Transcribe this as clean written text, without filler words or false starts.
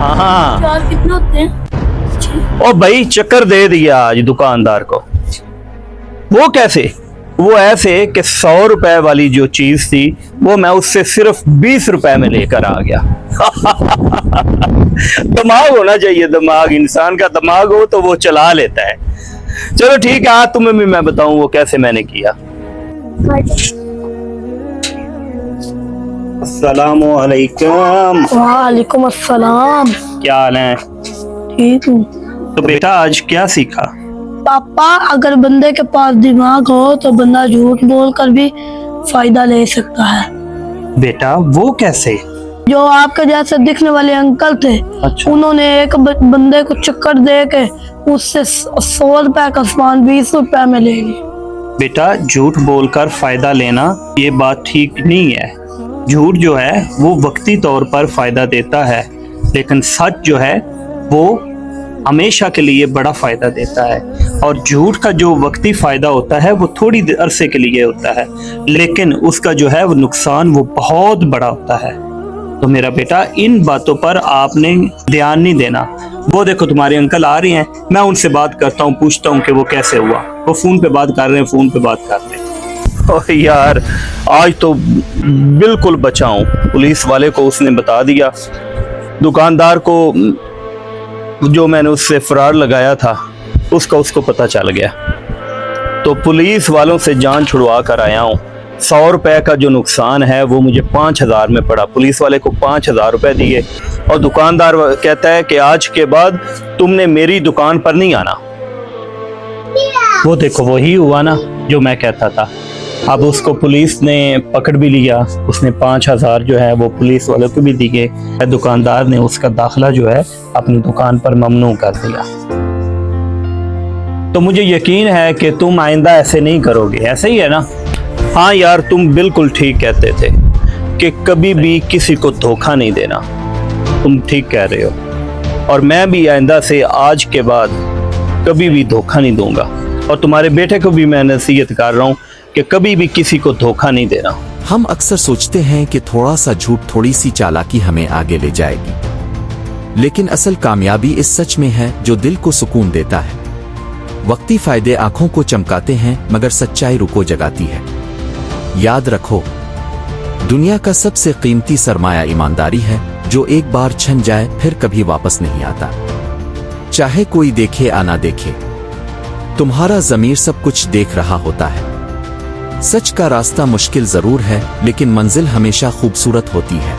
हाँ चार कितने होते हैं? ओ भाई चक्कर दे दिया आज दुकानदार को। वो कैसे? वो ऐसे कि 100 रुपए वाली जो चीज थी वो मैं उससे सिर्फ 20 रुपए में लेकर आ गया। दिमाग होना चाहिए, दिमाग, इंसान का दिमाग हो तो वो चला लेता है। चलो ठीक है, आज तुम्हें भी मैं बताऊं वो कैसे मैंने किया। अस्सलामु अलैकुम। वालेकुम अस्सलाम। क्या हाल है? ठीक हूँ। तो बेटा आज क्या सीखा? पापा, अगर बंदे के पास दिमाग हो तो बंदा झूठ बोल कर भी फायदा ले सकता है। बेटा वो कैसे? जो आपके जैसे दिखने वाले अंकल थे, अच्छा। उन्होंने एक बंदे को चक्कर दे के उससे 100 रुपए का सामान 20 रुपए में ले ली। बेटा झूठ बोलकर फायदा लेना ये बात ठीक नहीं है। झूठ जो है वो वक्ती तौर पर फायदा देता है, लेकिन सच जो है वो हमेशा के लिए बड़ा फायदा देता है। और झूठ का जो वक्ती फायदा होता है वो थोड़ी अरसे के लिए होता है, लेकिन उसका जो है वो नुकसान वो बहुत बड़ा होता है। तो मेरा बेटा इन बातों पर आपने ध्यान नहीं देना। वो देखो तुम्हारे अंकल आ रहे हैं, मैं उनसे बात करता हूँ, पूछता हूँ कि वो कैसे हुआ। वो फोन पे बात कर रहे हैं, फोन पे बात कर रहे हैं। ओह यार आज तो बिल्कुल बचाऊं। पुलिस वाले को उसने बता दिया, दुकानदार को जो मैंने उससे फरार लगाया था उसका उसको पता चल गया। तो पुलिस वालों से जान छुड़वा कर आया हूँ। 100 रुपए का जो नुकसान है वो मुझे 5000 में पड़ा। पुलिस वाले को 5000 रुपए दिए और दुकानदार कहता है कि आज के बाद तुमने मेरी दुकान पर नहीं आना। वो देखो वही हुआ ना जो मैं कहता था। अब उसको पुलिस ने पकड़ भी लिया, उसने 5000 जो है वो पुलिस वालों को भी दिए। दुकानदार ने उसका दाखिला जो है अपनी दुकान पर ममनू कर दिया। तो मुझे यकीन है कि तुम आइंदा ऐसे नहीं करोगे, ऐसे ही है ना? हाँ यार तुम बिल्कुल ठीक कहते थे कि कभी भी किसी को धोखा नहीं देना। तुम ठीक कह रहे हो, और मैं भी आइंदा से आज के बाद कभी भी धोखा नहीं दूंगा। और तुम्हारे बेटे को भी मैं नसीहत कर रहा हूँ कि कभी भी किसी को धोखा नहीं देना। हम अक्सर सोचते हैं कि थोड़ा सा झूठ, थोड़ी सी चालाकी हमें आगे ले जाएगी, लेकिन असल कामयाबी इस सच में है जो दिल को सुकून देता है। वक्ती फायदे आंखों को चमकाते हैं, मगर सच्चाई रूह को जगाती है। याद रखो, दुनिया का सबसे कीमती सरमाया ईमानदारी है, जो एक बार छन जाए फिर कभी वापस नहीं आता। चाहे कोई देखे या ना देखे, तुम्हारा ज़मीर सब कुछ देख रहा होता है। सच का रास्ता मुश्किल जरूर है, लेकिन मंजिल हमेशा खूबसूरत होती है।